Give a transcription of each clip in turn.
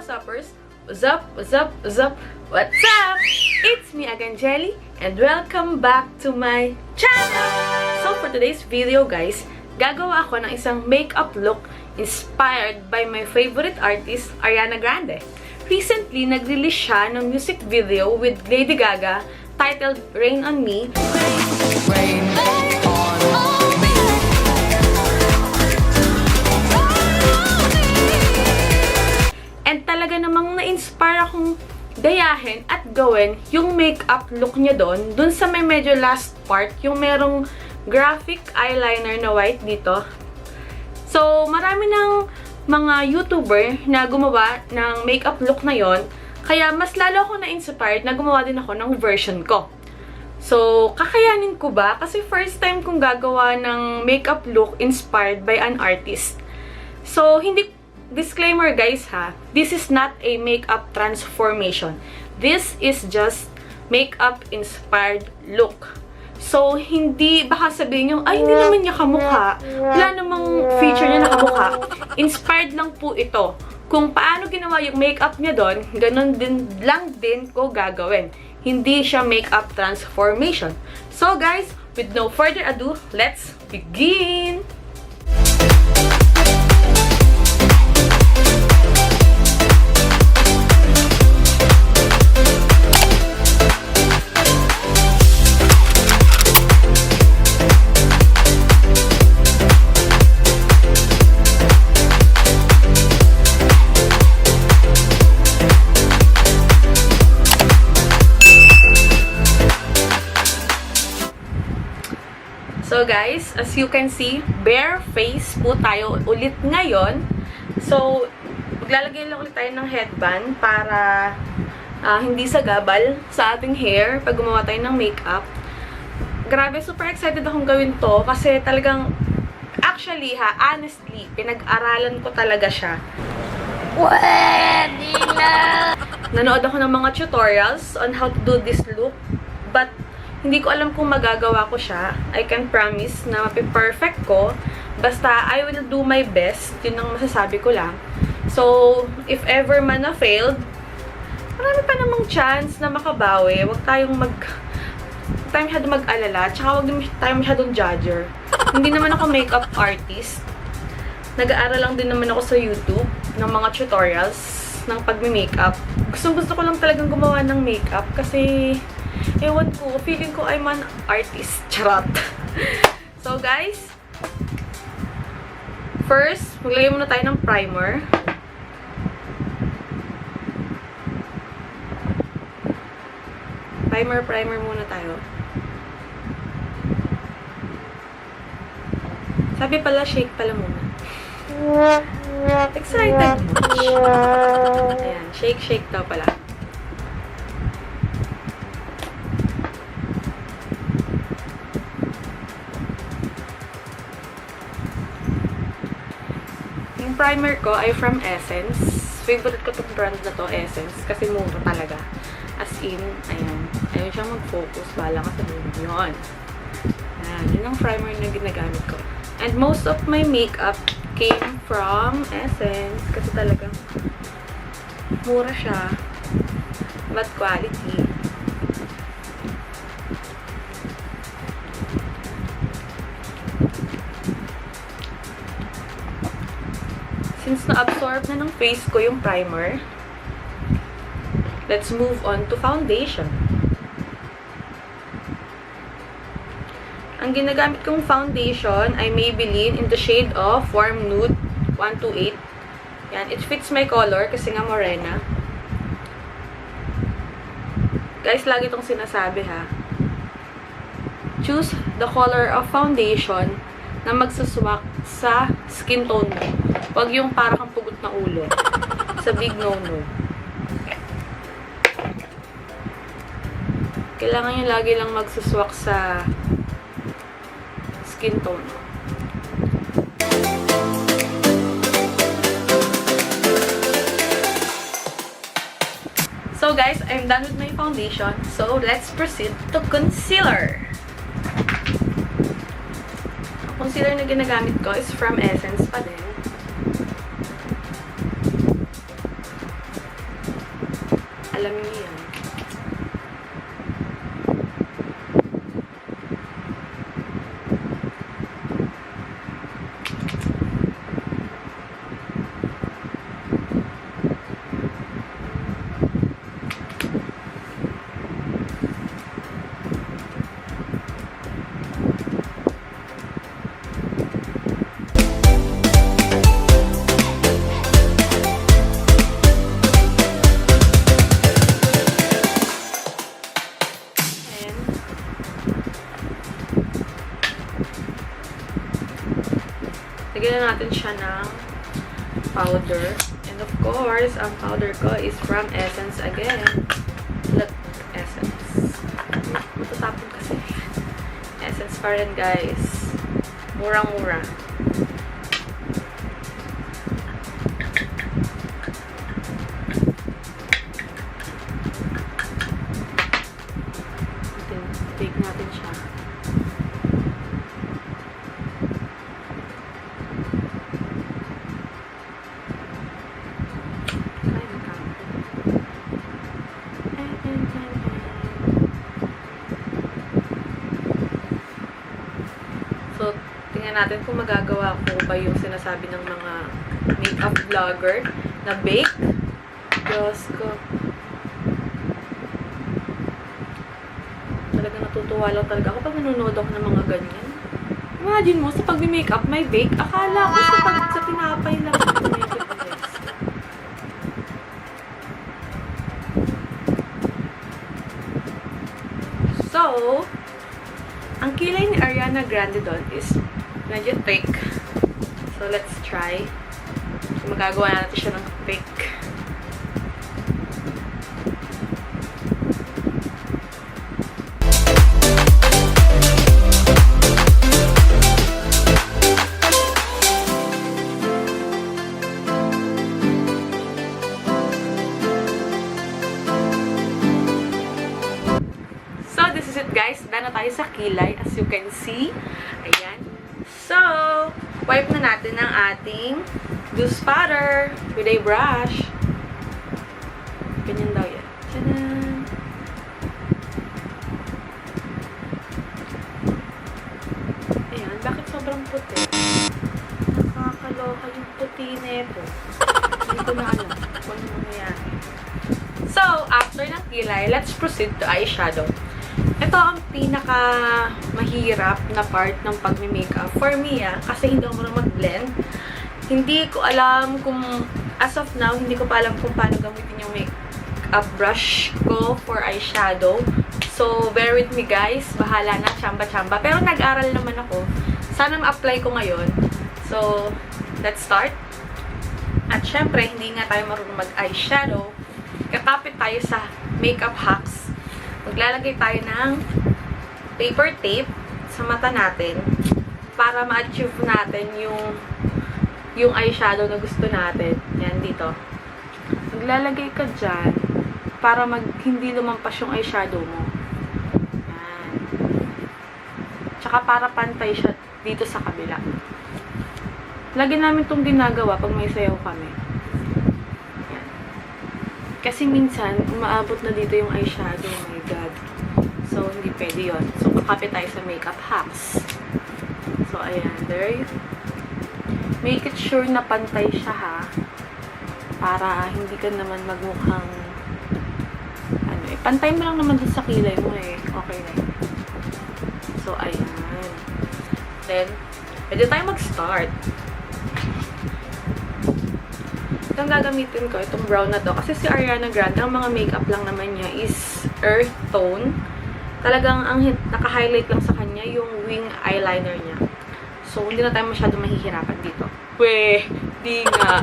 wazzupers! What's up? What's up? What's up? What's up? It's me again, Gellie, and welcome back to my channel! So for today's video, guys, gagawa ako ng isang makeup look inspired by my favorite artist, ARIANA GRANDE. Recently, nag-release siya ng music video with Lady Gaga titled Rain on Me. Rain on me. And talaga namang na-inspire akong gayahin at gawin yung makeup look niya dun sa may medyo last part, yung merong graphic eyeliner na white dito. So, marami ng mga YouTuber na gumawa ng makeup look na yon, kaya mas lalo ako na-inspired na gumawa din ako ng version ko. So, kakayanin ko ba? Kasi first time kong gagawa ng makeup look inspired by an artist. So, disclaimer guys ha, this is not a makeup transformation. This is just makeup inspired look. So, hindi, baka sabihin nyo, ay, hindi naman niya kamukha. Wala namang feature niya na kamukha. Inspired lang po ito. Kung paano ginawa yung makeup niya doon, ganun din lang din ko gagawin. Hindi siya makeup transformation. So guys, with no further ado, let's begin! So guys, as you can see, bare face po tayo ulit ngayon. So, maglalagay lang ulit tayo ng headband para hindi sagabal sa ating hair pag gumawa tayo ng makeup. Grabe, super excited akong gawin to kasi talagang, actually ha, honestly, pinag-aralan ko talaga siya. Pwede na! Nanood ako ng mga tutorials on how to do this look, but hindi ko alam kung magagawa ko siya. I can promise na mapi-perfect ko. Basta, I will do my best. Yun ang masasabi ko lang. So, if ever man na failed, marami pa namang chance na makabawi. Huwag tayong masyadong mag-alala. Tsaka huwag tayong masyadong judger. Hindi naman ako makeup artist. Nag-aaral lang din naman ako sa YouTube ng mga tutorials ng pag-makeup. Gusto ko lang talagang gumawa ng makeup kasi ewan ko, feeling ko I'm an artist. Charot. So, guys, first, maglagay muna tayo ng primer. Primer muna tayo. Sabi pala, shake pala muna. Excited. Ayan, shake daw pala. Yung primer ko ay from Essence. Favorite ko itong brand na to, Essence. Kasi mura talaga. As in, ayan. Ayun siya mag-focus. Bahala ka sa buong yun. Ayan. Yun ang primer na ginagamit ko. And most of my makeup came from Essence. Kasi talagang mura siya. But quality. Since na-absorb na ng face ko yung primer, let's move on to foundation. Ang ginagamit kong foundation ay Maybelline in the shade of Warm Nude 128. Yan, it fits my color kasi nga morena. Guys, lagi itong sinasabi ha. Choose the color of foundation na magsuswak sa skin tone mo. Huwag yung para kang pugot na ulo. Sa big no-no. Kailangan yung lagi lang magsuswak sa skin tone. So guys, I'm done with my foundation. So let's proceed to concealer. Ang concealer na ginagamit ko is from Essence pa din. Alam niyo yan. Lagyan natin siya ng powder. And of course, ang powder ko is from Essence again. Look, Essence. Matatapon kasi. Essence pa rin, guys. Murang-mura. Take natin siya. So, tingnan natin kung magagawa ko ba yung sinasabi ng mga makeup vlogger na bake. Diyos ko. Talaga natutuwa lang talaga ako pag nanonood ako ng mga ganyan. Imagine mo, sa pag-makeup may bake. Akala ko sa tinapay lang. So, ang kilay ni Ariana Grande doon is medyo thick. So, let's try. So, magagawa natin siya ng thick. Guys, dana tayo sa kilay, as you can see. Ayan. So, wipe na natin ang ating loose powder with a brush. Ganyan daw yan. Tadaan! Ayan, bakit sobrang puti? Nakakaloka yung puti nito. Hindi ko na alam kung ano nangyayari. So, after ng kilay, let's proceed to eyeshadow. Ito ang pinaka mahirap na part ng pag-makeup for me, kasi hindi ako marunong mag-blend. Hindi ko alam kung, as of now, hindi ko pa alam kung paano gamitin yung makeup brush ko for eyeshadow. So, bear with me guys. Bahala na, chamba-chamba. Pero nag-aral naman ako. Sana ma-apply ko ngayon. So, let's start. At syempre, hindi nga tayo marunong mag-eyeshadow. Kakapit tayo sa makeup hacks. Maglalagay tayo ng paper tape sa mata natin para ma-achieve natin yung eyeshadow na gusto natin. Yan, dito. Maglalagay ka dyan para hindi lumampas yung eyeshadow mo. Yan. Tsaka para pantay siya dito sa kabila. Lagi namin itong ginagawa pag may sayaw kami. Yan. Kasi minsan, umaabot na dito yung eyeshadow. Oh my God. So, hindi pwede yun. So, kakapit tayo sa makeup hacks. So, ayan. There. Make it sure na pantay siya, ha. Para hindi ka naman magmukhang pantay mo lang naman dun sa kilay mo, Okay na yun. So, ayan. Then, pwede tayo mag-start. Itong gagamitin ko, itong brown na to. Kasi si Ariana Grande, ang mga makeup lang naman niya is earth tone. Talagang ang naka-highlight lang sa kanya yung wing eyeliner niya. So, hindi na tayo masyado mahihirapan dito. Weh, di nga.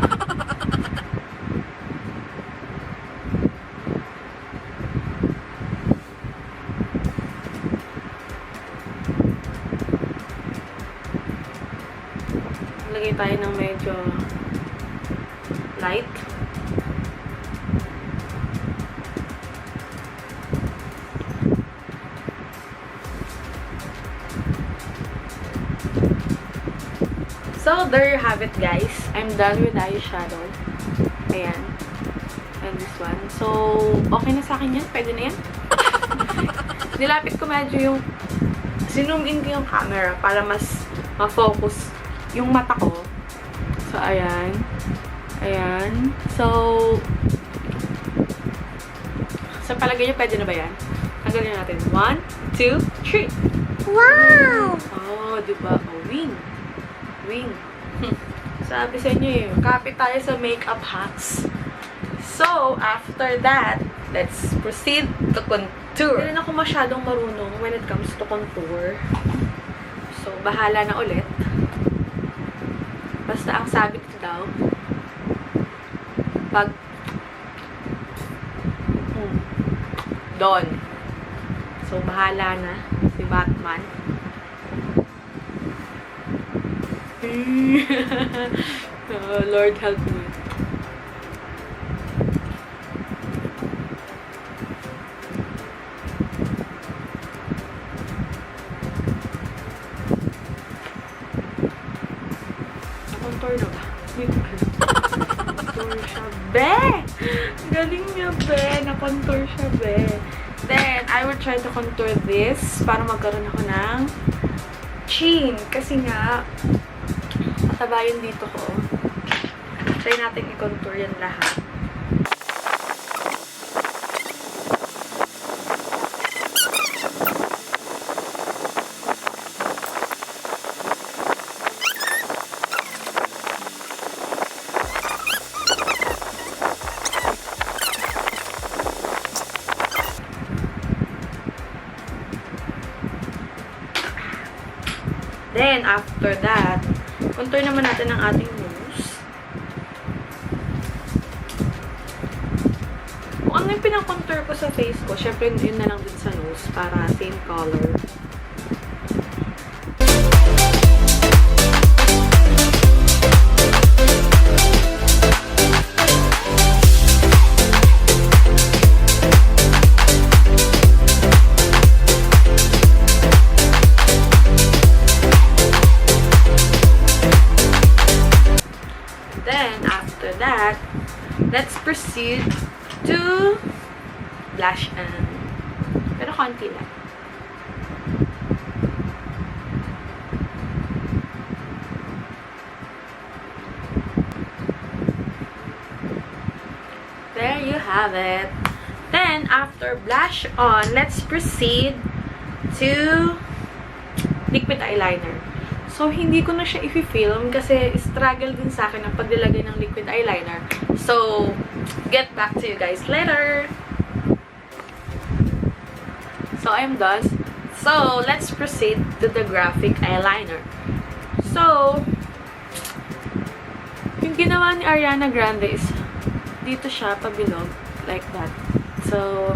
Lagay tayo ng medyo light. So, there you have it, guys. I'm done with eyeshadow. Ayan. and this one. So, okay na sa akin yan. Pwede na yan. Nilapit ko medyo yung zoom in ko yung camera para mas ma-focus yung mata ko. So, ayan. Ayan. So, sa palagay nyo, pwede na ba yan? Tanggalin natin. 1, 2, 3. Wow! Oh, diba? Oh, wing. Wing. Sabi sa inyo kapit tayo sa makeup hacks. So, after that, let's proceed to contour. Hindi rin ako masyadong marunong when it comes to contour. So, bahala na ulit. Basta ang sabi ko daw, pag doon. So, bahala na si Batman. Oh, Lord help me. Contour na ba? Contour siya, be! Galing niya, be! Na-contour siya, be! Then, I will try to contour this para magkaroon ako ng chin. Kasi nga, mataba yun dito ko. Try natin i-contour yan lahat. Then, after that, contour naman natin ang ating nose. Kung ano yung pinakontour ko sa face ko, syempre yun na lang din sa nose para same color. Let's proceed to blush and pero konti lang. There you have it. Then, after blush on, let's proceed to liquid eyeliner. So, hindi ko na siya i-film kasi struggle din sa akin ang paglalagay ng liquid eyeliner. So, get back to you guys later! So, I'm done. So, let's proceed to the graphic eyeliner. So, yung ginawa ni Ariana Grande is dito siya, pabilog, like that. So,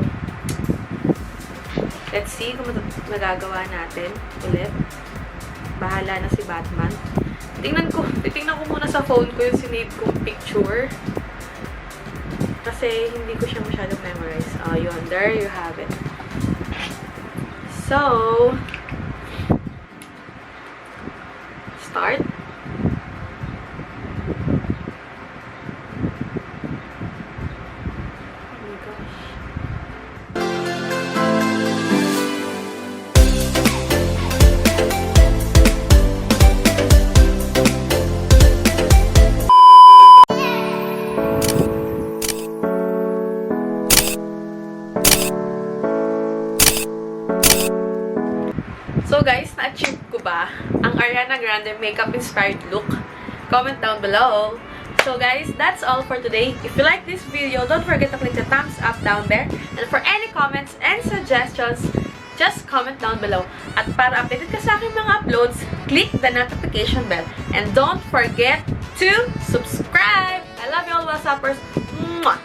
let's see kung magagawa natin ulit. Bahala na si Batman. Titingnan ko muna sa phone ko yung sinave kong picture. Kasi hindi ko siya masyadong memorize. Oh, yun. There you have it. So, start. Oh my gosh. So guys, na-achieve ko ba ang Ariana Grande makeup-inspired look? Comment down below. So guys, that's all for today. If you like this video, don't forget to click the thumbs up down there. And for any comments and suggestions, just comment down below. At para updated ka sa aking mga uploads, click the notification bell. And don't forget to subscribe! I love you all, wazzupers! Mwah!